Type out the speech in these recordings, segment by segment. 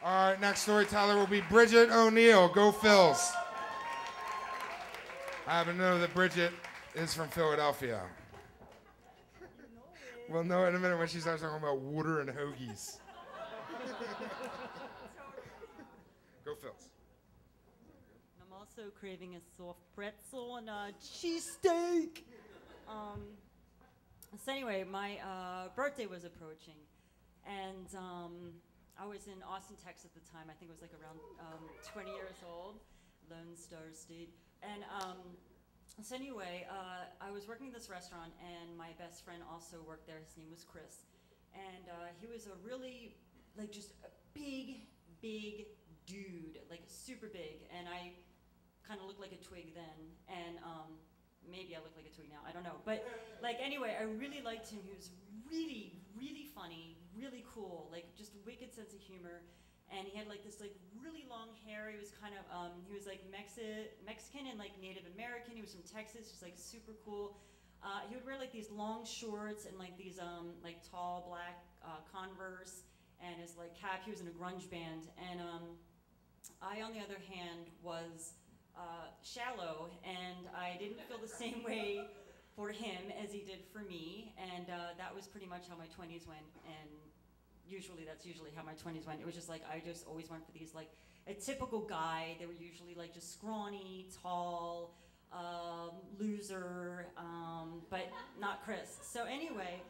Our next storyteller will be Bridget O'Neill. Go Phils. I happen to know that Bridget is from Philadelphia. We'll know in a minute when she starts talking about water and hoagies. Go Phils. I'm also craving a soft pretzel and a cheesesteak. So anyway, my birthday was approaching, and I was in Austin, Texas at the time. I think it was like around 20 years old, Lone Star State. And so anyway, I was working at this restaurant, and my best friend also worked there. His name was Chris, and he was a really, like, just a big dude, like super big, and I kind of looked like a twig then, and maybe I look like a twig now, I don't know, but like anyway, I really liked him. He was really funny, really cool, like just wicked sense of humor, and he had like this like really long hair. He was kind of he was like Mexican and like Native American. He was from Texas, just like super cool. He would wear like these long shorts and like these like tall black Converse, and his like cap. He was in a grunge band, and I, on the other hand, was shallow, and I didn't feel the same way for him as he did for me, and that was pretty much how my 20s went, and that's usually how my 20s went. It was just like, I just always went for these, like, a typical guy. They were usually like just scrawny, tall, loser, but not Chris. So anyway,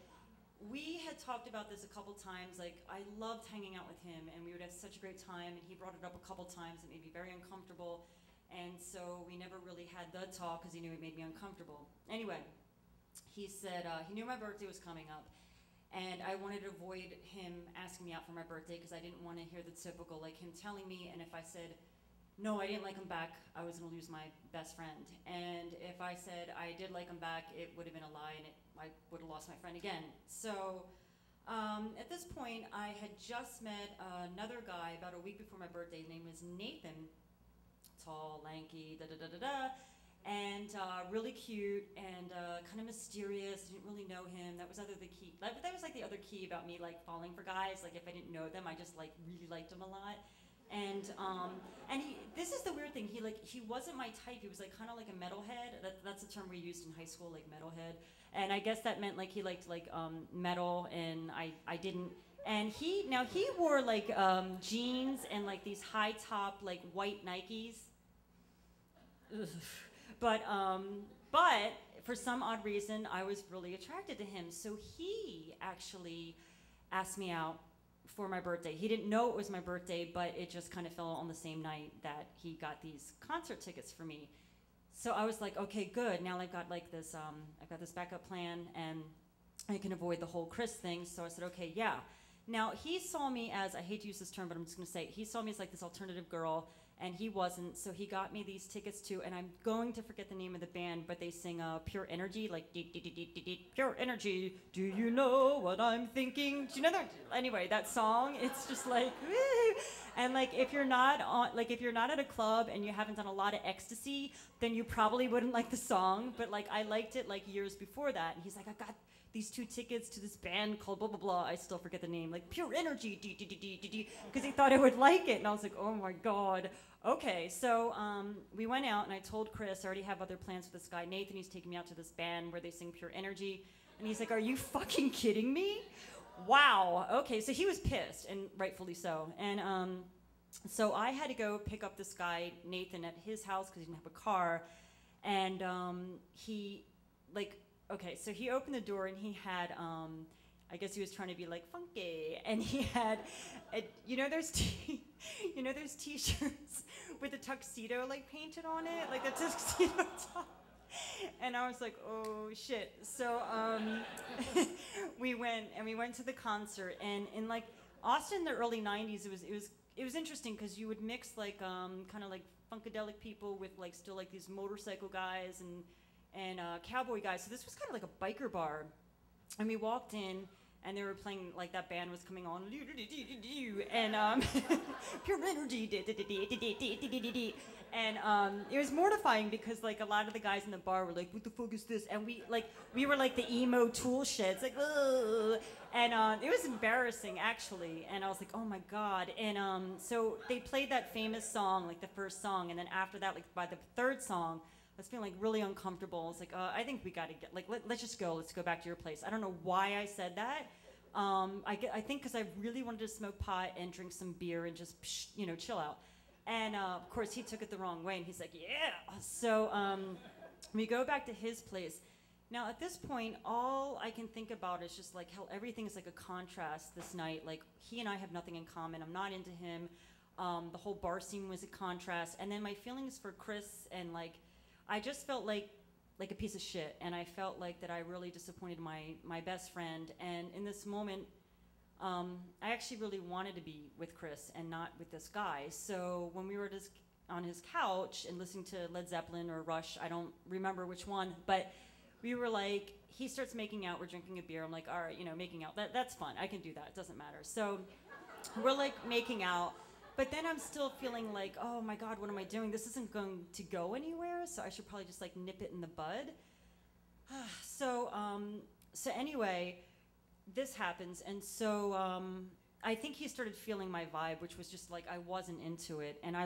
we had talked about this a couple times. Like, I loved hanging out with him, and we would have such a great time, and he brought it up a couple times. It made me very uncomfortable, and so we never really had the talk because he knew it made me uncomfortable. Anyway, he said he knew my birthday was coming up, and I wanted to avoid him asking me out for my birthday because I didn't want to hear the typical, like, him telling me, and if I said no, I didn't like him back, I was going to lose my best friend. And if I said I did like him back, it would have been a lie, and I would have lost my friend again. So at this point, I had just met another guy about a week before my birthday. His name was Nathan. Tall, lanky, and really cute, and kind of mysterious. Didn't really know him. That was the key. That was like the other key about me, like, falling for guys. Like, if I didn't know them, I just like really liked them a lot. And this is the weird thing. He wasn't my type. He was like kind of like a metalhead. That's the term we used in high school, like metalhead. And I guess that meant like he liked like metal, and I didn't. And he wore like jeans and like these high top like white Nikes. Ugh. But for some odd reason, I was really attracted to him. So he actually asked me out for my birthday. He didn't know it was my birthday, but it just kind of fell on the same night that he got these concert tickets for me. So I was like, okay, good. Now I've got like this, I've got this backup plan, and I can avoid the whole Chris thing. So I said, okay, yeah. Now he saw me as, I hate to use this term, but I'm just gonna say, he saw me as like this alternative girl, and he wasn't. So he got me these tickets too, and I'm going to forget the name of the band, but they sing Pure Energy, like Pure Energy. Do you know what I'm thinking? Do you know that? Anyway, that song, it's just like, woo. And like, if you're not at a club and you haven't done a lot of ecstasy, then you probably wouldn't like the song. But like, I liked it like years before that. And he's like, I got these 2 tickets to this band called blah blah blah. I still forget the name, like Pure Energy, because he thought I would like it, and I was like, oh my god. Okay, so we went out, and I told Chris I already have other plans with this guy Nathan. He's taking me out to this band where they sing Pure Energy, and he's like, are you fucking kidding me? Wow. Okay, so he was pissed, and rightfully so. And so I had to go pick up this guy Nathan at his house because he didn't have a car, and he like. Okay, so he opened the door, and he had, I guess he was trying to be like funky, and he had, you know those T-shirts with the tuxedo like painted on it, like the tuxedo top. And I was like, oh shit. So we went to the concert, and in like Austin in the early '90s, it was interesting because you would mix like kind of like funkadelic people with like still like these motorcycle guys and cowboy guys. So this was kind of like a biker bar. And we walked in, and they were playing, like, that band was coming on, and pure energy, and it was mortifying because, like, a lot of the guys in the bar were like, what the fuck is this? And we were like the emo Tool shits, like, ugh. And it was embarrassing, actually, and I was like, oh my God. And so they played that famous song, like the first song, and then after that, like by the third song, I was feeling like really uncomfortable. I was like, I think we gotta get, like, let's just go. Let's go back to your place. I don't know why I said that. I think because I really wanted to smoke pot and drink some beer and just, chill out. And of course, he took it the wrong way, and he's like, yeah. So we go back to his place. Now, at this point, all I can think about is just like how everything is like a contrast this night. Like, he and I have nothing in common. I'm not into him. The whole bar scene was a contrast. And then my feelings for Chris, and like, I just felt like a piece of shit. And I felt like that I really disappointed my best friend. And in this moment, I actually really wanted to be with Chris and not with this guy. So when we were just on his couch and listening to Led Zeppelin or Rush, I don't remember which one, but we were like, he starts making out, we're drinking a beer. I'm like, all right, making out, that's fun. I can do that, it doesn't matter. So we're like making out, but then I'm still feeling like, oh my God, what am I doing? This isn't going to go anywhere, so I should probably just like nip it in the bud. So anyway, this happens, and so I think he started feeling my vibe, which was just like, I wasn't into it, and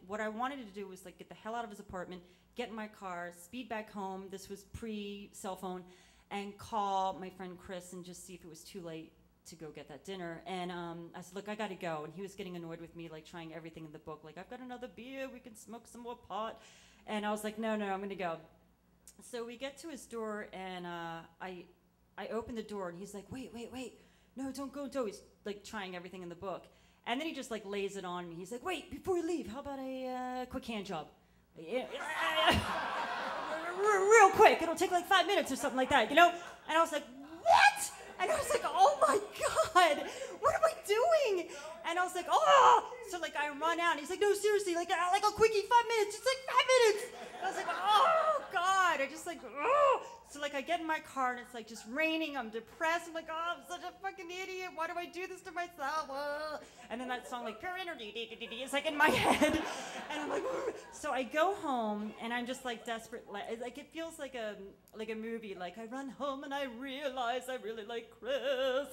what I wanted to do was like get the hell out of his apartment, get in my car, speed back home. This was pre-cell phone, and call my friend Chris and just see if it was too late to go get that dinner. And I said, look, I gotta go. And he was getting annoyed with me, like trying everything in the book. Like, I've got another beer, we can smoke some more pot. And I was like, no, I'm gonna go. So we get to his door, and I open the door, and he's like, wait. No, don't go. He's like trying everything in the book. And then he just like lays it on me. He's like, wait, before we leave, how about a quick hand job? Real quick, it'll take like 5 minutes or something like that, And I was like, what? And I was like, oh my God, what am I doing? And I was like, oh. So like I run out, and he's like, no, seriously, like a quickie, 5 minutes, it's like 5 minutes. And I was like, oh God, I just like, oh. So like I get in my car, and it's like just raining, I'm depressed, I'm like, oh, I'm such a fucking idiot, why do I do this to myself? And then that song like, pure energy, is like in my head, and I'm like, so I go home, and I'm just like desperate, like it feels like a movie, like I run home and I realize I really like Chris,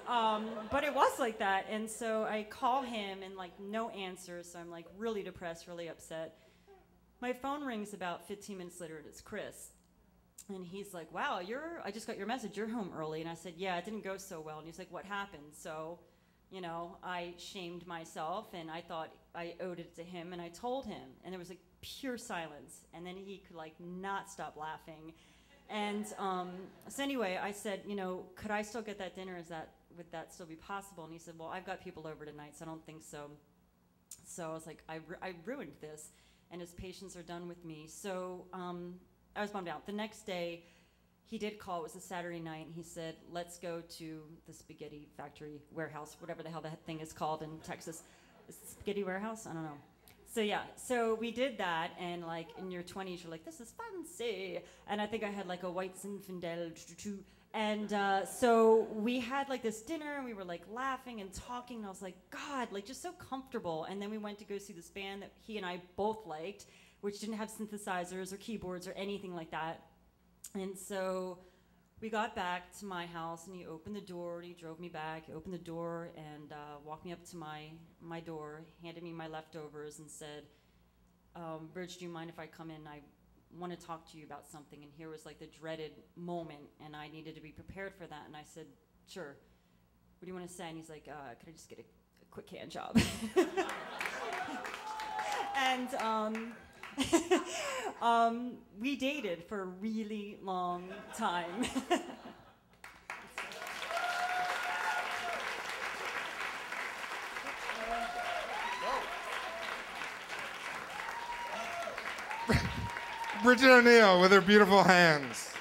but it was like that. And so I call him, and like no answer, so I'm like really depressed, really upset. My phone rings about 15 minutes later, and it's Chris. And he's like, wow, I just got your message, you're home early. And I said, yeah, it didn't go so well. And he's like, what happened? So, I shamed myself, and I thought I owed it to him, and I told him. And there was like pure silence. And then he could like not stop laughing. And so anyway, I said, could I still get that dinner? Would that still be possible? And he said, well, I've got people over tonight, so I don't think so. So I was like, I ruined this, and his patients are done with me. So I was bummed out. The next day, he did call. It was a Saturday night, and he said, let's go to the spaghetti factory warehouse, whatever the hell that thing is called in Texas. Is it spaghetti warehouse? I don't know. So yeah, so we did that, and like in your 20s, you're like, this is fancy. And I think I had like a white Zinfandel, and so we had like this dinner, and we were like laughing and talking, and I was like, God, like just so comfortable. And then we went to go see this band that he and I both liked, which didn't have synthesizers or keyboards or anything like that. And so we got back to my house, and he opened the door, and he drove me back. He opened the door and walked me up to my door, handed me my leftovers, and said, Bridge, do you mind if I come in? I want to talk to you about something. And here was like the dreaded moment, and I needed to be prepared for that. And I said, sure. What do you want to say? And he's like, could I just get a quick hand job? And we dated for a really long time. Bridget O'Neill with her beautiful hands.